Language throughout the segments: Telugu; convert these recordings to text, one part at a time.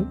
శ్రీ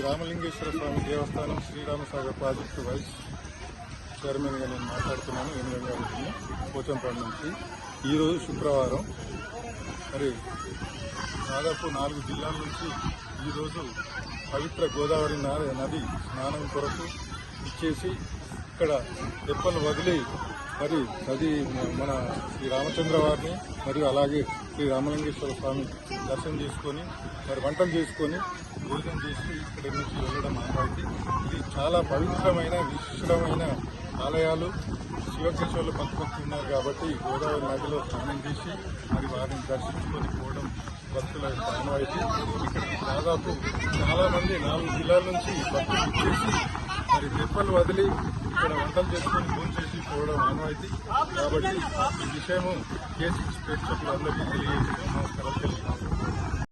రామలింగేశ్వర స్వామి దేవస్థానం శ్రీరామసాగర్ ప్రాజెక్టు వైస్ చైర్మన్గా నేను మాట్లాడుతున్నాను. ఎనిమిది పోచంపల్లి నుంచి. ఈరోజు శుక్రవారం. మరి దాదాపు 4 జిల్లాల నుంచి ఈరోజు పవిత్ర గోదావరి నది స్నానం కొరకు ఇచ్చేసి ఇక్కడ తెప్పలు వదిలి మరి నది మన శ్రీ రామచంద్ర వారిని మరియు అలాగే శ్రీ రామలింగేశ్వర స్వామి దర్శనం చేసుకొని మరి వంటలు చేసుకొని భోజనం చేసి ఇక్కడి నుంచి వెళ్ళడం ఆనవాయితీ. ఇది చాలా పవిత్రమైన విశిష్టమైన ఆలయాలు. శివకేశ్వర్లు భక్తులు ఉన్నారు కాబట్టి గోదావరి నదిలో స్నానం చేసి మరి వారిని దర్శించుకొని పోవడం భక్తుల ఆనవాయితీ. ఇక్కడికి దాదాపు చాలామంది 4 జిల్లాల నుంచి భక్తులు ఇచ్చేసి మరి తెప్పలు వదిలి ఇక్కడ వంటలు చేసుకొని భోజనం చేసి పోవడం ఆనవాయితీ. కాబట్టి ఈ విషయము కేసు ప్రేక్షకులందరికీ తెలియజేసి నమస్కారాలు తెలియజేస్తాను.